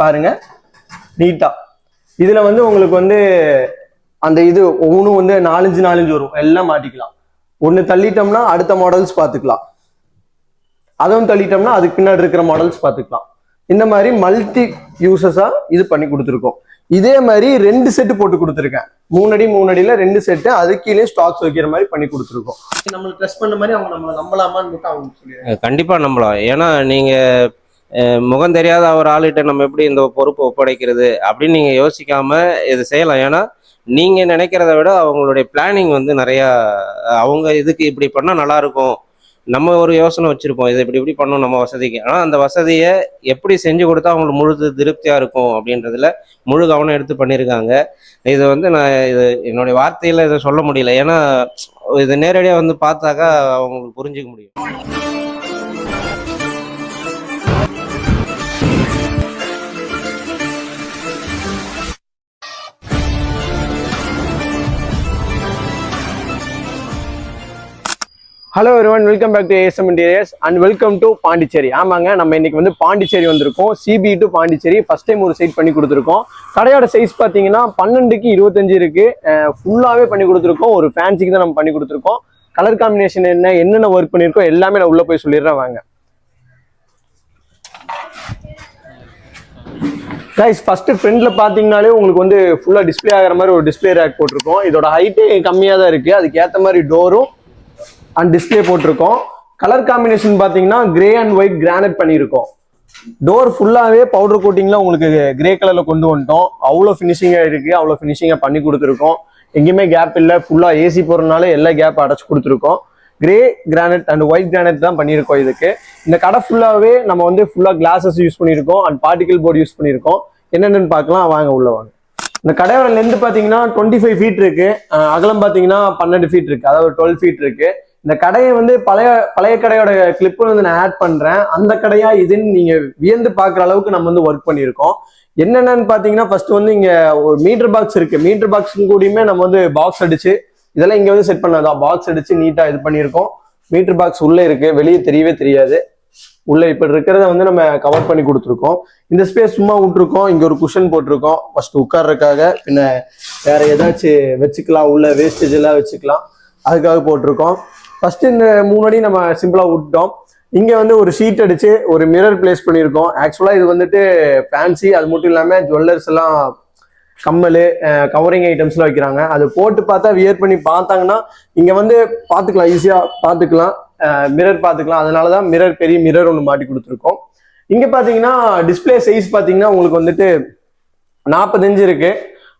பாருங்க நீட்டா. இதுல வந்து உங்களுக்கு வந்து அந்த இது ஒவ்வொன்றும் வந்து 4 வரும், எல்லாம் மாட்டிக்கலாம். ஒன்று தள்ளிட்டோம்னா அடுத்த மாடல்ஸ் பார்த்துக்கலாம், அதுவும் தள்ளிட்டோம்னா அதுக்கு பின்னாடி இருக்கிற மாடல்ஸ் பார்த்துக்கலாம். இந்த மாதிரி மல்டி யூசஸா இது பண்ணி கொடுத்துருக்கோம். இதே மாதிரி 2 செட்டு போட்டு கொடுத்துருக்கேன், 3 அடி 3 அடியில 2 செட்டு, அது கீழே ஸ்டாக்ஸ் வைக்கிற மாதிரி பண்ணி கொடுத்துருக்கோம். நம்மளுக்கு ட்ரெஸ் பண்ண மாதிரி அவங்க நம்மளை நம்பலாமான்னு மட்டும் அவங்க சொல்லிடுறாங்க. கண்டிப்பா நம்பலாம். ஏன்னா நீங்க முகம் தெரியாத ஒரு ஆளுகிட்ட நம்ம எப்படி இந்த பொறுப்பை ஒப்படைக்கிறது அப்படின்னு நீங்க யோசிக்காம இது செய்யலாம். ஏன்னா நீங்க நினைக்கிறத விட அவங்களுடைய பிளானிங் வந்து நிறைய, அவங்க இதுக்கு இப்படி பண்ணா நல்லா இருக்கும், நம்ம ஒரு யோசனை வச்சிருப்போம் இதை இப்படி பண்ணணும் நம்ம வசதிக்கு. ஆனால் அந்த வசதியை எப்படி செஞ்சு கொடுத்தா அவங்களுக்கு முழு திருப்தியா இருக்கும் அப்படின்றதுல முழு கவனம் எடுத்து பண்ணியிருக்காங்க. இது வந்து நான் இது என்னுடைய வார்த்தையில இதை சொல்ல முடியல, ஏன்னா இது நேரடியாக வந்து பார்த்தாக்கா அவங்களுக்கு புரிஞ்சுக்க முடியும். Hello everyone, welcome back to ASM interiors and welcome to Pondicherry. ஆமாங்க, நம்ம இன்னைக்கு வந்து பாண்டிச்சேரி வந்திருக்கோம். சிபி டு பாண்டிச்சேரி ஃபர்ஸ்ட் டைம் ஒரு சைட் பண்ணி கொடுத்துருக்கோம். கடையோட சைஸ் பார்த்தீங்கன்னா 12க்கு 25 இருக்கு. ஃபுல்லாகவே பண்ணி கொடுத்துருக்கோம். ஒரு ஃபேன்சிக்கு தான் நம்ம பண்ணி கொடுத்துருக்கோம். கலர் காம்பினேஷன் என்னென்ன ஒர்க் பண்ணியிருக்கோம் எல்லாமே நான் உள்ள போய் சொல்லிடுறேன் வாங்க. கைஸ், ஃபர்ஸ்ட் ஃப்ரண்ட்ல பாத்தீங்கன்னாலே உங்களுக்கு வந்து ஃபுல்லா டிஸ்பிளே ஆகிற மாதிரி ஒரு டிஸ்பிளே ரேக் போட்டிருக்கோம். இதோட ஹைட்டே கம்மியாக தான் இருக்கு, அதுக்கு ஏற்ற மாதிரி டோரும் அண்ட் டிஸ்பிளே போட்டிருக்கோம். கலர் காம்பினேஷன் பாத்தீங்கன்னா கிரே அண்ட் ஒயிட் கிரானைட் பண்ணியிருக்கோம். டோர் ஃபுல்லாவே பவுடர் கோட்டிங்ல உங்களுக்கு கிரே கலர்ல கொண்டு வந்துட்டோம். அவ்வளோ ஃபினிஷிங்கா இருக்கு, அவ்வளோ ஃபினிஷிங்கா பண்ணி கொடுத்துருக்கோம். எங்கேயுமே கேப் இல்லை, ஃபுல்லா ஏசி போறதுனால எல்லா கேப் அடைச்சு கொடுத்துருக்கோம். Grey granite and white granite தான் பண்ணியிருக்கோம். இதுக்கு இந்த கடை ஃபுல்லாவே நம்ம வந்து ஃபுல்லா கிளாஸஸ் யூஸ் பண்ணியிருக்கோம் அண்ட் பார்ட்டிகல் போர்டு யூஸ் பண்ணியிருக்கோம். என்னென்னு பார்க்கலாம் வாங்க, உள்ள வாங்க. இந்த கடையோட லென்த் பாத்தீங்கன்னா 25 ஃபீட் இருக்கு, அகலம் பாத்தீங்கன்னா 12 ஃபீட் இருக்கு, அதாவது 12 ஃபீட் இருக்கு. இந்த கடையை வந்து பழைய கடையோட கிளிப்பு வந்து நான் ஆட் பண்றேன். அந்த கடையா இதுன்னு நீங்க வியந்து பாக்குற அளவுக்கு நம்ம வந்து ஒர்க் பண்ணியிருக்கோம். என்னென்னு பாத்தீங்கன்னா ஃபர்ஸ்ட் வந்து இங்க ஒரு மீட்டர் பாக்ஸ் இருக்கு. மீட்டர் பாக்ஸ் கூடயுமே நம்ம வந்து பாக்ஸ் அடிச்சு இதெல்லாம் இங்க வந்து செட் பண்ணதான், பாக்ஸ் அடிச்சு நீட்டா இது பண்ணியிருக்கோம். மீட்டர் பாக்ஸ் உள்ள இருக்கு, வெளியே தெரியவே தெரியாது. உள்ள இப்ப இருக்கிறத வந்து நம்ம கவர் பண்ணி கொடுத்துருக்கோம். இந்த ஸ்பேஸ் சும்மா விட்டுருக்கோம். இங்க ஒரு குஷன் போட்டிருக்கோம் ஃபர்ஸ்ட் உட்கார்றதுக்காக, பின்ன வேற ஏதாச்சும் வச்சுக்கலாம், உள்ள வேஸ்டேஜ் எல்லாம் வச்சுக்கலாம், அதுக்காக போட்டிருக்கோம். ஃபர்ஸ்ட் இந்த 3 அடி நம்ம சிம்பிளா விட்டோம். இங்க வந்து ஒரு ஷீட் அடிச்சு ஒரு மிரர் பிளேஸ் பண்ணியிருக்கோம். ஆக்சுவலா இது வந்துட்டு ஃபேன்சி, அது மட்டும் இல்லாம ஜுவல்லர்ஸ் எல்லாம் கம்மல் கவரிங் ஐட்டம்ஸ் எல்லாம் வைக்கிறாங்க. அது போட்டு பார்த்தா வியர் பண்ணி பார்த்தாங்கன்னா இங்க வந்து பாத்துக்கலாம், ஈஸியா பாத்துக்கலாம், மிரர் பாத்துக்கலாம். அதனாலதான் மிரர், பெரிய மிரர் ஒன்று மாட்டி கொடுத்துருக்கோம். இங்க பாத்தீங்கன்னா டிஸ்பிளே சைஸ் பாத்தீங்கன்னா உங்களுக்கு வந்துட்டு 45 இருக்கு.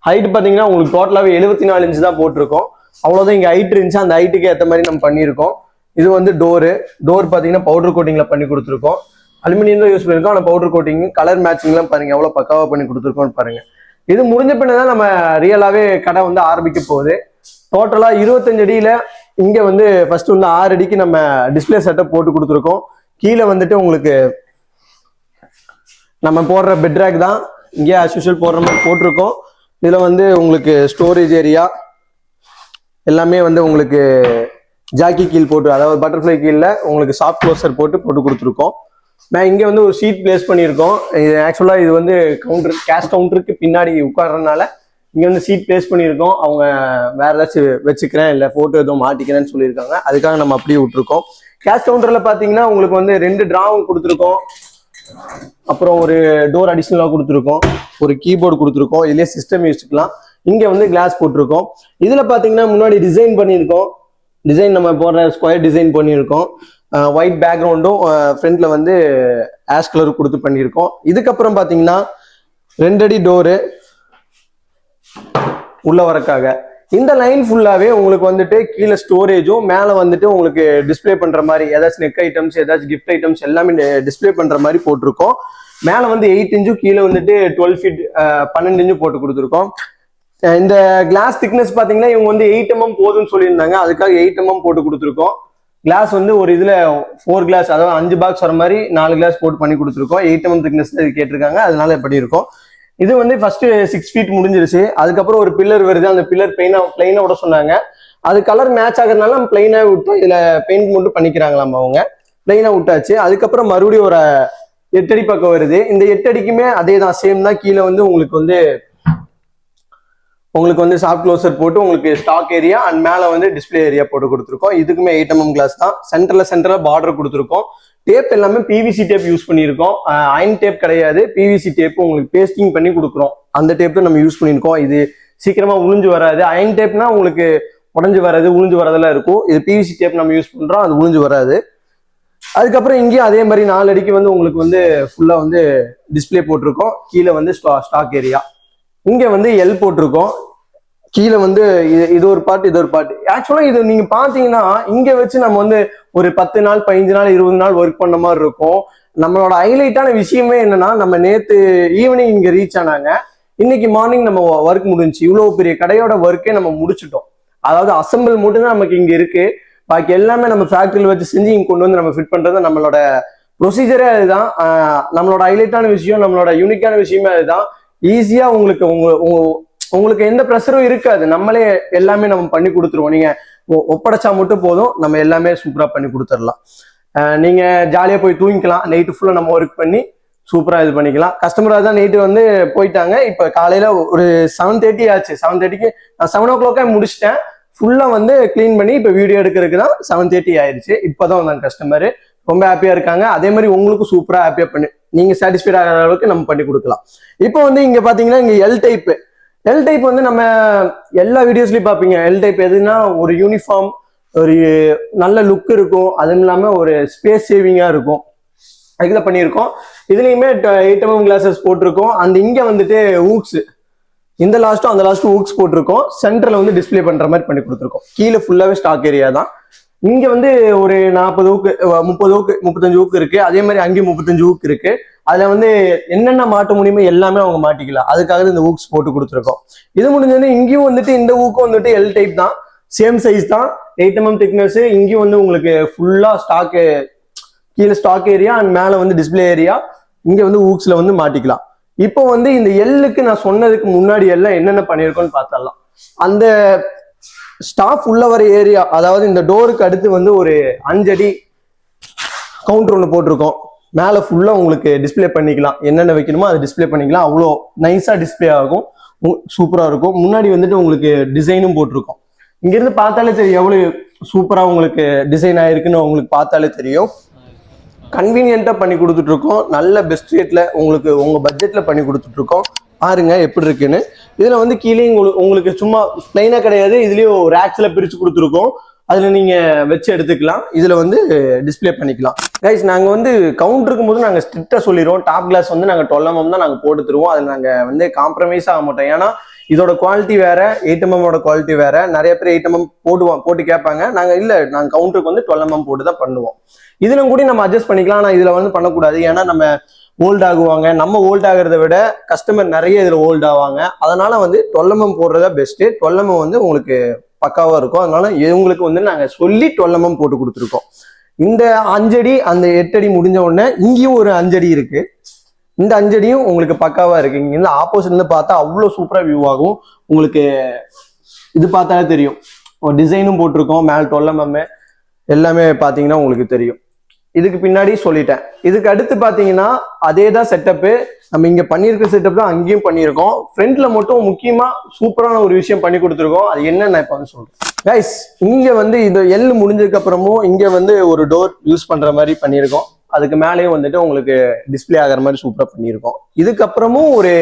ஹைட் பாத்தீங்கன்னா உங்களுக்கு டோட்டலாவே 74 இன்ச் தான் போட்டிருக்கோம். அவ்வளவுதான் இங்க ஹைட் இருந்துச்சு, அந்த ஹைட்டுக்கு ஏற்ற மாதிரி நம்ம பண்ணியிருக்கோம். இது வந்து டோர் பாத்தீங்கன்னா பவுடர் கோட்டிங்ல பண்ணி கொடுத்துருக்கோம். அலுமினியம் தான் யூஸ் பண்ணிருக்கோம், ஆனால் பவுடர் கோட்டிங் கலர் மேட்சிங் எல்லாம் பாருங்க எவ்வளவு பக்காவா பண்ணி கொடுத்துருக்கோம்னு பாருங்க. இது முடிஞ்ச பின்னதான் நம்ம ரியலாவே கடை வந்து ஆரம்பிக்க போகுது. டோட்டலா 25 அடியில இங்க வந்து ஃபர்ஸ்ட் வந்து 6 அடிக்கு நம்ம டிஸ்பிளே செட்டப் போட்டு கொடுத்துருக்கோம். கீழே வந்துட்டு உங்களுக்கு நம்ம போடுற பெட் ரேக் தான் இங்கே ஆஸ் யூஷுவல் போடுற மாதிரி போட்டிருக்கோம். இதுல வந்து உங்களுக்கு ஸ்டோரேஜ் ஏரியா எல்லாமே வந்து உங்களுக்கு ஜாக்கி கீல் போட்டு, அதாவது பட்டர்ஃப்ளை கீழ உங்களுக்கு சாஃப்ட் க்ளோசர் போட்டு கொடுத்துருக்கோம். நான் இங்க வந்து ஒரு ஷீட் பிளேஸ் பண்ணியிருக்கோம். இது ஆக்சுவலா இது வந்து கவுண்டர், கேஷ் கவுண்டருக்கு பின்னாடி உட்கார்றதுனால இங்க வந்து சீட் பிளேஸ் பண்ணியிருக்கோம். அவங்க வேற ஏதாச்சும் வச்சுக்கிறேன் இல்லை போட்டோ எதுவும் மாட்டிக்கிறேன்னு சொல்லியிருக்காங்க, அதுக்காக நம்ம அப்படியே விட்டுருக்கோம். கேஷ் கவுண்டர்ல பாத்தீங்கன்னா உங்களுக்கு வந்து 2 டிராவும் கொடுத்துருக்கோம், அப்புறம் ஒரு டோர் அடிஷனலா கொடுத்துருக்கோம், ஒரு கீபோர்டு கொடுத்துருக்கோம். இதுலேயே சிஸ்டம் யூஸ்க்கலாம். இங்க வந்து கிளாஸ் போட்டிருக்கோம். இதுல பாத்தீங்கன்னா முன்னாடி டிசைன் பண்ணியிருக்கோம். டிசைன் நம்ம போடுற ஸ்கொயர் டிசைன் பண்ணியிருக்கோம். ஒயிட் பேக்ரவுண்டும் ஃப்ரண்ட்ல வந்து ஆஷ் கலர் கொடுத்து பண்ணியிருக்கோம். இதுக்கப்புறம் பாத்தீங்கன்னா 2 அடி டோரு உள்ள வரக்காக. இந்த லைன் ஃபுல்லாவே உங்களுக்கு வந்துட்டு கீழே ஸ்டோரேஜும், மேல வந்துட்டு உங்களுக்கு டிஸ்பிளே பண்ற மாதிரி ஏதாச்சும் நெக் ஐட்டம்ஸ், ஏதாச்சும் கிஃப்ட் ஐட்டம்ஸ் எல்லாமே டிஸ்பிளே பண்ற மாதிரி போட்டிருக்கோம். மேல வந்து 8 இன்ச்சும், கீழே வந்துட்டு 12 ஃபீட் 12 இன்ச்சும் போட்டு கொடுத்துருக்கோம். இந்த கிளாஸ் திக்னஸ் பாத்தீங்கன்னா இவங்க வந்து 8 mm போதும்னு சொல்லியிருந்தாங்க, அதுக்காக 8 mm போட்டு கொடுத்துருக்கோம். கிளாஸ் வந்து ஒரு இதுல 4 கிளாஸ், அதாவது 5 பாக்ஸ் வர மாதிரி 4 கிளாஸ் போட்டு பண்ணி கொடுத்துருக்கோம். 8 mm திக்னஸ் கேட்டிருக்காங்க, அதனால எப்படி இருக்கும். இது வந்து ஃபர்ஸ்ட் 6 ஃபீட் முடிஞ்சிருச்சு. அதுக்கப்புறம் ஒரு பில்லர் வருது, அந்த பில்லர் பிளைனா விட சொன்னாங்க. அது கலர் மேட்ச் ஆகிறதுனால நம்ம பிளைனா விட்டோம். இதுல பெயிண்ட் மட்டும் பண்ணிக்கிறாங்களாம் அவங்க, பிளைனா விட்டாச்சு. அதுக்கப்புறம் மறுபடியும் ஒரு 8 அடி பக்கம் வருது. இந்த 8 அடிக்குமே அதே தான், சேம் தான். கீழே வந்து உங்களுக்கு வந்து சாஃப்ட் க்ளோசர் போட்டு உங்களுக்கு ஸ்டாக் ஏரியா அண்ட் மேலே வந்து டிஸ்பிளே ஏரியா போட்டு கொடுத்துருக்கோம். இதுக்குமே 8mm கிளாஸ் தான். சென்டர்ல பார்டர் கொடுத்துருக்கோம். டேப் எல்லாமே பிவிசி டேப் யூஸ் பண்ணியிருக்கோம். அயன் டேப் கிடையாது, பிவிசி டேப் உங்களுக்கு பேஸ்டிங் பண்ணி கொடுக்குறோம். அந்த டேப் தான் நம்ம யூஸ் பண்ணியிருக்கோம். இது சீக்கிரமா உழிஞ்சு வராது. அயன் டேப்னா உங்களுக்கு உடஞ்சு வராது, உழிஞ்சு வரதெல்லாம் இருக்கும். இது பிவிசி டேப் நம்ம யூஸ் பண்றோம், அது உழிஞ்சு வராது. அதுக்கப்புறம் இங்கேயும் அதே மாதிரி 4 அடிக்கு வந்து உங்களுக்கு வந்து ஃபுல்லா வந்து டிஸ்பிளே போட்டிருக்கோம். கீழே வந்து ஸ்டாக் ஏரியா. இங்க வந்து எல் போட்டிருக்கோம். கீழே வந்து இது ஒரு பார்ட், இது ஒரு பார்ட். ஆக்சுவலா இது நீங்க பாத்தீங்கன்னா இங்க வச்சு நம்ம வந்து ஒரு 10 நாள் 15 நாள் 20 நாள் ஒர்க் பண்ண மாதிரி இருக்கும். நம்மளோட ஹைலைட்டான விஷயமே என்னன்னா, நம்ம நேத்து ஈவினிங் இங்க ரீச் ஆனாங்க, இன்னைக்கு மார்னிங் நம்ம ஒர்க் முடிஞ்சு. இவ்வளவு பெரிய கடையோட ஒர்க்கே நம்ம முடிச்சிட்டோம். அதாவது அசம்பிள் மட்டும்தான் நமக்கு இங்க இருக்கு. பாக்கி எல்லாமே நம்ம ஃபேக்டரியில் வச்சு செஞ்சு இங்க கொண்டு வந்து நம்ம ஃபிட் பண்றது நம்மளோட ப்ரொசீஜரே அதுதான். நம்மளோட ஹைலைட்டான விஷயம், நம்மளோட யூனிக்கான விஷயமே அதுதான். ஈஸியா உங்களுக்கு எந்த ப்ரெஷரும் இருக்காது. நம்மளே எல்லாமே நம்ம பண்ணி கொடுத்துருவோம். நீங்க ஒப்படைச்சா மட்டும் போதும், நம்ம எல்லாமே சூப்பரா பண்ணி கொடுத்துடலாம். நீங்க ஜாலியா போய் தூங்கிக்கலாம். நைட்டு ஃபுல்லா நம்ம ஒர்க் பண்ணி சூப்பரா இது பண்ணிக்கலாம். கஸ்டமராக தான் நைட்டு வந்து போயிட்டாங்க. இப்ப காலையில ஒரு 7:30 ஆச்சு. 7:30க்கு நான் 7 o'clock முடிச்சிட்டேன். ஃபுல்லா வந்து கிளீன் பண்ணி இப்ப வீடியோ எடுக்கிறதுக்கு தான் 7:30 ஆயிடுச்சு. இப்பதான் வந்தாங்க கஸ்டமர். ரொம்ப ஹாப்பியா இருக்காங்க. அதே மாதிரி உங்களுக்கும் சூப்பரா ஹாப்பியா பண்ணி நீங்க சாட்டிஸ்ஃபைட் ஆகிற அளவுக்கு நம்ம பண்ணி கொடுக்கலாம். இப்போ வந்து இங்க பாத்தீங்கன்னா இங்க எல் டைப் வந்து நம்ம எல்லா வீடியோஸ்லயும் பாப்பீங்க. எல் டைப் எதுனா ஒரு யூனிஃபார்ம், ஒரு நல்ல லுக் இருக்கும், அதுவும் இல்லாம ஒரு ஸ்பேஸ் சேவிங்கா இருக்கும். அதுக்குதான் பண்ணியிருக்கோம். இதுலயுமே 8mm கிளாஸஸ் போட்டிருக்கோம். அண்ட் இங்க வந்துட்டு ஊக்ஸ், இந்த லாஸ்ட்டும் அந்த லாஸ்ட்டும் ஊக்ஸ் போட்டிருக்கோம். சென்டர்ல வந்து டிஸ்பிளே பண்ற மாதிரி பண்ணி கொடுத்துருக்கோம். கீழே ஃபுல்லாவே ஸ்டாக் ஏரியா தான். இங்க வந்து ஒரு 40 ஊக்கு, 30 ஊக்கு, 35 ஊக்கு இருக்கு. அதே மாதிரி அங்கேயும் 35 ஊக்கு இருக்கு. அதுல வந்து என்னென்ன மாட்ட முடியுமோ எல்லாமே அவங்க மாட்டிக்கலாம். அதுக்காக இந்த ஊக்ஸ் போட்டு கொடுத்துருக்கோம். இது முடிஞ்சது இங்கேயும் வந்துட்டு இந்த ஊக்கும் வந்துட்டு எல் டைப் தான், சேம் சைஸ் தான், 8mm திக்னஸ். இங்கேயும் வந்து உங்களுக்கு ஃபுல்லா ஸ்டாக், கீழே ஸ்டாக் ஏரியா அண்ட் மேல வந்து டிஸ்பிளே ஏரியா. இங்க வந்து ஊக்ஸ்ல வந்து மாட்டிக்கலாம். இப்போ வந்து இந்த எல்லுக்கு நான் சொன்னதுக்கு முன்னாடி எல்லாம் என்னென்ன பண்ணிருக்கோம்னு பார்த்தரலாம். அந்த ஸ்டாஃப் உள்ள வர ஏரியா, அதாவது இந்த டோருக்கு அடுத்து வந்து ஒரு 5 அடி கவுண்டர் ஒன்று போட்டிருக்கோம். மேல ஃபுல்லா உங்களுக்கு டிஸ்பிளே பண்ணிக்கலாம். என்னென்ன வைக்கணுமோ அதை டிஸ்பிளே பண்ணிக்கலாம். அவ்வளோ நைஸா டிஸ்பிளே ஆகும், சூப்பரா இருக்கும். முன்னாடி வந்துட்டு உங்களுக்கு டிசைனும் போட்டிருக்கோம். இங்க இருந்து பார்த்தாலே தெரியும் எவ்வளவு சூப்பரா உங்களுக்கு டிசைன் ஆயிருக்குன்னு. உங்களுக்கு பார்த்தாலே தெரியும். கன்வீனியன்ட்டா பண்ணி கொடுத்துட்டு இருக்கோம். நல்ல பெஸ்ட் ரேட்ல உங்களுக்கு உங்க பட்ஜெட்ல பண்ணி கொடுத்துட்டு இருக்கோம். பாருங்க எப்படி இருக்குன்னு. இதுல வந்து கீழே உங்களுக்கு சும்மா பிளைனா கிடையாது, இதுலயும் ரேக்ஸ்ல பிரிச்சு கொடுத்துருக்கோம். அதுல நீங்க வச்சு எடுத்துக்கலாம். இதுல வந்து டிஸ்பிளே பண்ணிக்கலாம். கைஸ், நாங்க வந்து கவுண்டருக்கு போது நாங்க ஸ்ட்ரிக்டா சொல்லிடுவோம், டாப் கிளாஸ் வந்து நாங்க 12mm தான் நாங்க போட்டு தருவோம். அதுல நாங்க வந்து காம்ப்ரமைஸ் ஆக மாட்டோம். ஏன்னா இதோட குவாலிட்டி வேற, 8mm குவாலிட்டி வேற. நிறைய பேர் 8mm போட்டு கேட்பாங்க. நாங்க கவுண்டருக்கு வந்து 12mm போட்டு தான் பண்ணுவோம். இதுல கூட நம்ம அட்ஜஸ்ட் பண்ணிக்கலாம். ஆனா இதுல வந்து பண்ணக்கூடாது. ஏன்னா நம்ம ஓல்ட் ஆகுவாங்க. நம்ம ஓல்ட் ஆகுறத விட கஸ்டமர் நிறைய இதுல ஓல்ட் ஆவாங்க. அதனால வந்து 12mm போடுறதா பெஸ்ட். 12mm வந்து உங்களுக்கு பக்காவா இருக்கும். அதனால இவங்களுக்கு வந்து நாங்க சொல்லி 12mm போட்டு கொடுத்துருக்கோம். இந்த 5 அடி அந்த 8 அடி முடிஞ்ச உடனே இங்கேயும் ஒரு 5 அடி இருக்கு. இந்த 5 அடியும் உங்களுக்கு பக்காவா இருக்கு. இங்க இருந்து ஆப்போசிட்ல இருந்து பார்த்தா அவ்வளவு சூப்பரா வியூ ஆகும். உங்களுக்கு இது பார்த்தாலே தெரியும். டிசைனும் போட்டிருக்கோம். மேல் 12mm எல்லாமே பாத்தீங்கன்னா உங்களுக்கு தெரியும். இதுக்கு பின்னாடி சொல்லிட்டேன். இதுக்கு அடுத்து பாத்தீங்கன்னா அதே தான் செட்டப்பு. நம்ம இங்க பண்ணியிருக்க செட்டப் தான் அங்கேயும் பண்ணியிருக்கோம். ஃப்ரண்ட்ல மட்டும் முக்கியமா சூப்பரான ஒரு விஷயம் பண்ணி கொடுத்துருக்கோம். அது என்னன்னு இப்ப வந்து சொல்றேன். கைஸ், இங்க வந்து இது எல் முடிஞ்சதுக்கு அப்புறமும் இங்க வந்து ஒரு டோர் யூஸ் பண்ற மாதிரி பண்ணியிருக்கோம். அதுக்கு மேலேயும் வந்துட்டு உங்களுக்கு டிஸ்பிளே ஆகிற மாதிரி சூப்பரா பண்ணியிருக்கோம். இதுக்கப்புறமும் ஒரு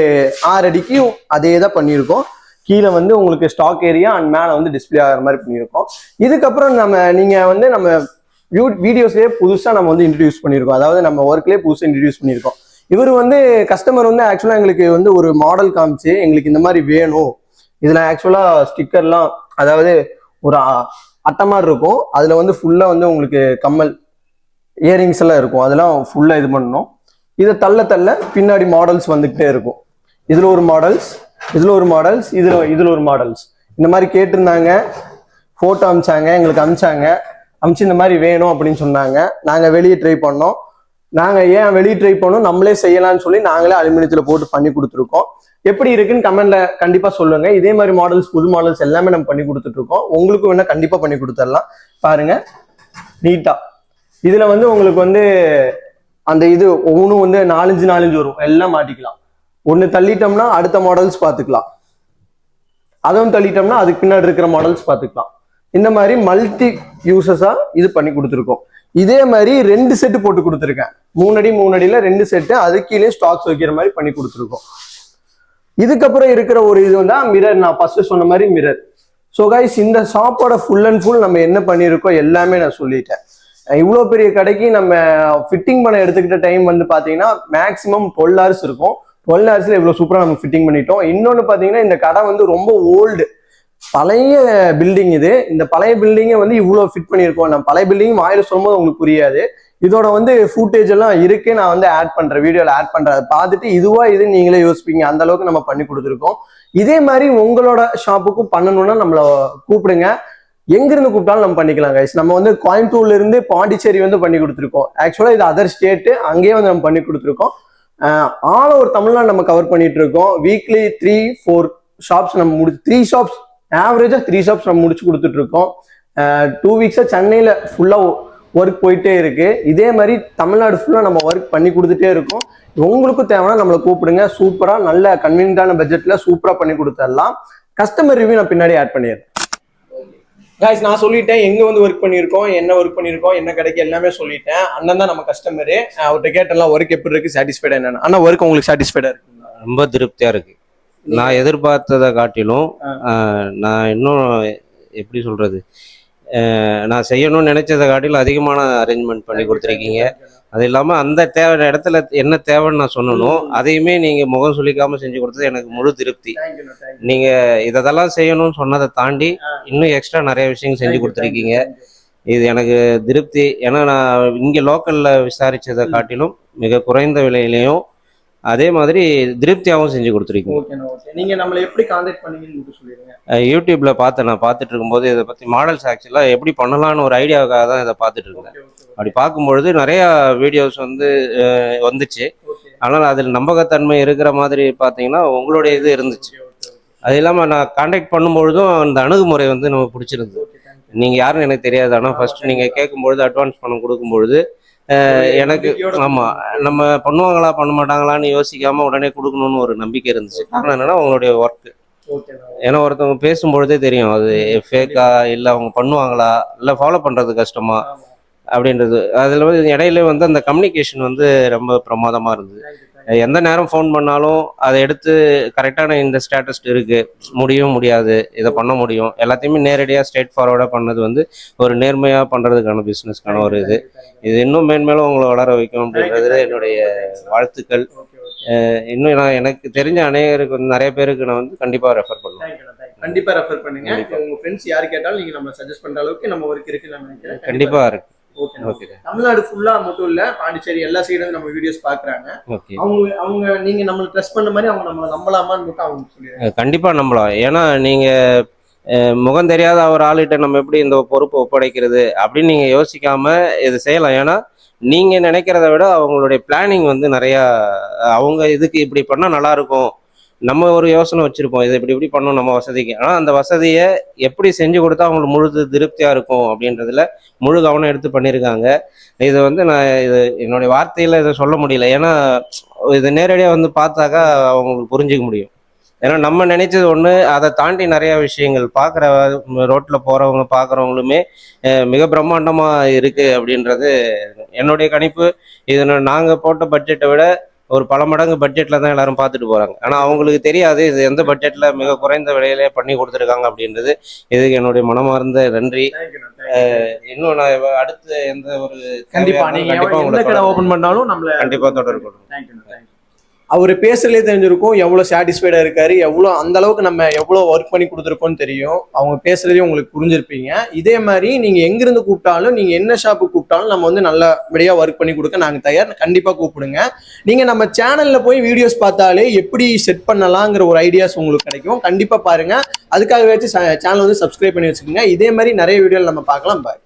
6 அடிக்கும் அதே தான் பண்ணியிருக்கோம். கீழே வந்து உங்களுக்கு ஸ்டாக் ஏரியா அண்ட் மேல வந்து டிஸ்பிளே ஆகிற மாதிரி பண்ணியிருக்கோம். இதுக்கப்புறம் நீங்க வந்து நம்ம வீடியோஸ்லயே புதுசா நம்ம வந்து இன்ட்ரடியூஸ் பண்ணியிருக்கோம். அதாவது நம்ம ஒர்க்லயே புதுசா இன்ட்ரடியூஸ் பண்ணியிருக்கோம். இவர் வந்து கஸ்டமர் வந்து ஆக்சுவலா எங்களுக்கு வந்து ஒரு மாடல் காமிச்சு எங்களுக்கு இந்த மாதிரி வேணும், இதுல ஆக்சுவலா ஸ்டிக்கர்லாம், அதாவது ஒரு அட்டை மாதிரி இருக்கும். அதுல வந்து ஃபுல்லா வந்து உங்களுக்கு கம்மல் இயரிங்ஸ் எல்லாம் இருக்கும். அதெல்லாம் ஃபுல்லா இது பண்ணணும். இதை தள்ள பின்னாடி மாடல்ஸ் வந்துகிட்டே இருக்கும். இதுல ஒரு மாடல்ஸ், இதுல ஒரு மாடல்ஸ், இதுல ஒரு மாடல்ஸ். இந்த மாதிரி கேட்டிருந்தாங்க, போட்டோ அமிச்சாங்க, எங்களுக்கு அமிச்சு இந்த மாதிரி வேணும் அப்படின்னு சொன்னாங்க. நாங்க வெளியே ட்ரை பண்ணோம். நாங்க ஏன் வெளியே ட்ரை பண்ணோம், நம்மளே செய்யலாம்னு சொல்லி நாங்களே அலுமினியத்துல போட்டு பண்ணி கொடுத்துருக்கோம். எப்படி இருக்குன்னு கமெண்ட்ல கண்டிப்பா சொல்லுங்க. இதே மாதிரி மாடல்ஸ், புது மாடல்ஸ் எல்லாமே நம்ம பண்ணி கொடுத்துட்டு இருக்கோம். உங்களுக்கு வேணா கண்டிப்பா பண்ணி கொடுத்துடலாம். பாருங்க நீட்டா. இதுல வந்து உங்களுக்கு வந்து அந்த இது ஒவ்வொன்றும் வந்து 4-5 வரும், எல்லாம் மாட்டிக்கலாம். ஒன்று தள்ளிட்டோம்னா அடுத்த மாடல்ஸ் பார்த்துக்கலாம், அதுவும் தள்ளிட்டோம்னா அதுக்கு பின்னாடி இருக்கிற மாடல்ஸ் பார்த்துக்கலாம். இந்த மாதிரி மல்டி யூசஸா இது பண்ணி கொடுத்துருக்கோம். இதே மாதிரி 2 செட்டு போட்டு கொடுத்துருக்கேன், 3 அடி 3 அடியில 2 செட்டு, அது கீழே ஸ்டாக்ஸ் வைக்கிற மாதிரி பண்ணி கொடுத்துருக்கோம். இதுக்கப்புறம் இருக்கிற ஒரு இது வந்து மிரர், நான் ஃபர்ஸ்ட் சொன்ன மாதிரி மிரர். ஸோ கைஸ், இந்த ஷாப்போட ஃபுல் அண்ட் ஃபுல் நம்ம என்ன பண்ணியிருக்கோம் எல்லாமே நான் சொல்லிட்டேன். இவ்வளோ பெரிய கடைக்கு நம்ம ஃபிட்டிங் பண்ண எடுத்துக்கிட்ட டைம் வந்து பார்த்தீங்கன்னா மேக்ஸிமம் 12 hours இருக்கும். 12 ஹவர்ஸ்ல இவ்வளோ சூப்பராக நம்ம ஃபிட்டிங் பண்ணிட்டோம். இன்னொன்று பார்த்தீங்கன்னா இந்த கடை வந்து ரொம்ப ஓல்டு, பழைய பில்டிங் இது. இந்த பழைய பில்டிங்கை வந்து இவ்வளோ ஃபிட் பண்ணியிருக்கோம். நம்ம பழைய பில்டிங் ஆயிரம் சொல்லும்போது உங்களுக்கு புரியாது. இதோட வந்து ஃபுட்டேஜ் எல்லாம் இருக்கு, நான் வந்து ஆட் பண்றேன், வீடியோல ஆட் பண்றேன். அதை பார்த்துட்டு இதுவா இது நீங்களே யோசிப்பீங்க, அந்த அளவுக்கு நம்ம பண்ணி கொடுத்துருக்கோம். இதே மாதிரி உங்களோட ஷாப்புக்கும் பண்ணணும்னா நம்மள கூப்பிடுங்க, எங்கிருந்து கூப்பிட்டாலும் நம்ம பண்ணிக்கலாம் கைஸ். நம்ம வந்து கோயம்புத்தூர்ல இருந்து பாண்டிச்சேரி வந்து பண்ணி கொடுத்துருக்கோம். ஆக்சுவலா இது அதர் ஸ்டேட்டு, அங்கேயே வந்து நம்ம பண்ணி கொடுத்துருக்கோம். ஆல் ஓவர் தமிழ்நாடு நம்ம கவர் பண்ணிட்டு இருக்கோம். வீக்லி 3-4 ஷாப்ஸ் நம்ம முடிச்சு, 3 ஷாப்ஸ் ஆவரேஜா 3 ஷாப்ஸ் நம்ம முடிச்சு கொடுத்துட்டு இருக்கோம். 2 வீக்ஸா சென்னையில ஃபுல்லா ஒர்க் போயிட்டே இருக்கு. இதே மாதிரி தமிழ்நாடு ஃபுல்லா நம்ம ஒர்க் பண்ணி கொடுத்துட்டே இருக்கோம். உங்களுக்கும் தேவைன்னா நம்மளை கூப்பிடுங்க, சூப்பரா நல்ல கன்வீனியன்டான பட்ஜெட்ல சூப்பரா பண்ணி கொடுத்துடலாம். கஸ்டமர் ரிவ்யூ நான் பின்னாடி ஆட் பண்ணிடுறேன். கைஸ், நான் சொல்லிட்டேன் எங்க வந்து ஒர்க் பண்ணியிருக்கோம், என்ன ஒர்க் பண்ணியிருக்கோம், என்ன கிடைக்கு எல்லாமே சொல்லிட்டேன். அண்ணன் தான் நம்ம கஸ்டமரு, அவர்கிட்ட கேட்டெல்லாம் ஒர்க் எப்படி இருக்கு, சாட்டிஸ்ஃபைடா என்னன்னு. அண்ணா ஒர்க் உங்களுக்கு சாட்டிஸ்ஃபைடா இருக்கு? ரொம்ப திருப்தியா இருக்கு. நான் எதிர்பார்த்ததை காட்டிலும் நான் இன்னும் எப்படி சொல்றது, நான் செய்யணும்னு நினைச்சதை காட்டிலும் அதிகமான அரேஞ்ச்மெண்ட் பண்ணி கொடுத்துருக்கீங்க. அது இல்லாமல் அந்த இடத்துல என்ன தேவைன்னு நான் சொன்னணும், அதையுமே நீங்கள் முகம் சொல்லிக்காமல் செஞ்சு கொடுத்தது எனக்கு முழு திருப்தி. நீங்கள் இதெல்லாம் செய்யணும்னு சொன்னதை தாண்டி இன்னும் எக்ஸ்ட்ரா நிறைய விஷயங்கள் செஞ்சு கொடுத்துருக்கீங்க. இது எனக்கு திருப்தி. ஏன்னா நான் இங்கே லோக்கலில் விசாரித்ததை காட்டிலும் மிக குறைந்த விலையிலையும் அதே மாதிரி திருப்தியாகவும் செஞ்சு கொடுத்துருக்கீங்க. நீங்கள் நம்மளை எப்படி கான்டாக்ட் பண்ணீங்கன்னு சொல்லிடுங்க. யூடியூப்ல நான் பார்த்துட்டு இருக்கும்போது இதை பற்றி மாடல்ஸ் ஆக்சுவலாக எப்படி பண்ணலான்னு ஒரு ஐடியாவுக்காக தான் இதை பார்த்துட்டு இருந்தேன். அப்படி பார்க்கும்பொழுது நிறைய வீடியோஸ் வந்துச்சு. ஆனால் அதில் நம்பகத்தன்மை இருக்கிற மாதிரி பார்த்தீங்கன்னா உங்களுடைய இது இருந்துச்சு. அது இல்லாமல் நான் கான்டாக்ட் பண்ணும்பொழுதும் அந்த அணுகுமுறை நமக்கு பிடிச்சிருந்தது. நீங்கள் யாருன்னு எனக்கு தெரியாது, ஆனால் ஃபர்ஸ்ட் நீங்கள் கேட்கும்பொழுது அட்வான்ஸ் பணம் கொடுக்கும்பொழுது எனக்கு ஆமாம், நம்ம பண்ணுவாங்களா பண்ண மாட்டாங்களான்னு யோசிக்காமல் உடனே கொடுக்கணும்னு ஒரு நம்பிக்கை இருந்துச்சு. காரணம் என்னன்னா உங்களுடைய ஒர்க்கு. ஏன்னா ஒருத்தவங்க பேசும்பொழுதே தெரியும் அது ஃபேக்கா இல்லை அவங்க பண்ணுவாங்களா இல்லை ஃபாலோ பண்ணுறது கஷ்டமா அப்படின்றது. அதில் இடையில அந்த கம்யூனிகேஷன் ரொம்ப பிரமாதமாக இருந்தது. எந்த நேரம் ஃபோன் பண்ணாலும் அதை எடுத்து கரெக்டான இந்த ஸ்டேட்டஸ் இருக்கு, முடியாது, இதை பண்ண முடியும், எல்லாத்தையுமே நேரடியாக ஸ்ட்ரெயிட் ஃபார்வர்டாக பண்ணது ஒரு நேர்மையாக பண்ணுறதுக்கான பிஸ்னஸ்க்கான ஒரு இது இன்னும் மேன்மேலும் உங்களை வளர வைக்கும் அப்படின்றது என்னுடைய வாழ்த்துக்கள். இன்னும் நான் எனக்கு தெரிஞ்ச அநேகருக்கு நிறைய பேருக்கு நான் கண்டிப்பாக ரெஃபர் பண்ணுவேன். கண்டிப்பாக ரெஃபர் பண்ணுங்க. உங்கள் ஃப்ரெண்ட்ஸ் யார் கேட்டாலும் நீங்கள் நம்ம சஜஸ்ட் பண்ணுற அளவுக்கு நம்ம ஒர்க் இருக்குன்னு நான் நினைக்கிறேன். கண்டிப்பாக இருக்கு. தமிழ்நாடு ஃபுல்லா மட்டும் இல்ல, பாண்டிச்சேரி எல்லா சைடும் நம்ம வீடியோஸ் பாக்குறாங்க. அவங்க நீங்க நம்மள ட்ரஸ்ட் பண்ண மாதிரி அவங்க நம்ம நம்பலாமான்னு மட்டும் அவங்க சொல்லிடுறாங்க. கண்டிப்பா நம்பலாம். ஏன்னா நீங்க முகம் தெரியாத ஒரு ஆளுகிட்ட நம்ம எப்படி இந்த பொறுப்பை ஒப்படைக்கிறது அப்படின்னு நீங்க யோசிக்காம இது செய்யலாம். ஏன்னா நீங்க நினைக்கிறத விட அவங்களுடைய பிளானிங் நிறைய, அவங்க இதுக்கு இப்படி பண்ணா நல்லா இருக்கும், நம்ம ஒரு யோசனை வச்சிருப்போம், இதை இப்படி பண்ணணும் நம்ம வசதிக்கு. ஆனால் அந்த வசதியை எப்படி செஞ்சு கொடுத்தா அவங்களுக்கு முழு திருப்தியா இருக்கும் அப்படின்றதுல முழு கவனம் எடுத்து பண்ணியிருக்காங்க. இது நான் இது என்னுடைய வார்த்தையில இதை சொல்ல முடியல. ஏன்னா இது நேரடியாக பார்த்தாக்கா அவங்களுக்கு புரிஞ்சிக்க முடியும். ஏன்னா நம்ம நினைச்சது ஒன்று, அதை தாண்டி நிறைய விஷயங்கள் பார்க்குற ரோட்டில் போகிறவங்க பார்க்குறவங்களுமே மிக பிரம்மாண்டமாக இருக்குது அப்படின்றது என்னுடைய கணிப்பு. இது நாங்கள் போட்ட பட்ஜெட்டை விட ஒரு பல மடங்கு பட்ஜெட்ல தான் எல்லாரும் பார்த்துட்டு போறாங்க. ஆனா அவங்களுக்கு தெரியாது இது எந்த பட்ஜெட்ல மிக குறைந்த விலையிலே பண்ணி கொடுத்துருக்காங்க அப்படின்றது. இதுக்கு என்னுடைய மனமார்ந்த நன்றி. இன்னும் நான் அடுத்து எந்த ஒரு கண்டிப்பா ஓபன் பண்ணாலும் நம்மள கண்டிப்பா தொடர்பு கொள்ளுங்க. அவர் பேசுறதுலே தெரிஞ்சிருக்கும் எவ்வளவு சாட்டிஸ்ஃபைடா இருக்காரு, எவ்வளவு அந்த அளவுக்கு நம்ம எவ்வளவு ஒர்க் பண்ணி கொடுத்துருக்கோம்னு தெரியும். அவங்க பேசுறதே உங்களுக்கு புரிஞ்சிருப்பீங்க. இதே மாதிரி நீங்க எங்கிருந்து கூப்பிட்டாலும், நீங்க என்ன ஷாப்பு கூப்பிட்டாலும் நம்ம நல்லபடியா ஒர்க் பண்ணி கொடுக்க நாங்க தயார். கண்டிப்பா கூப்பிடுங்க. நீங்க நம்ம சேனல்ல போய் வீடியோஸ் பார்த்தாலே எப்படி செட் பண்ணலாங்கிற ஒரு ஐடியாஸ் உங்களுக்கு கிடைக்கும். கண்டிப்பா பாருங்க. அதுக்காக வச்சு சேனல் சப்ஸ்கிரைப் பண்ணி வச்சுக்கோங்க. இதே மாதிரி நிறைய வீடியோ நம்ம பார்க்கலாம். பாய்.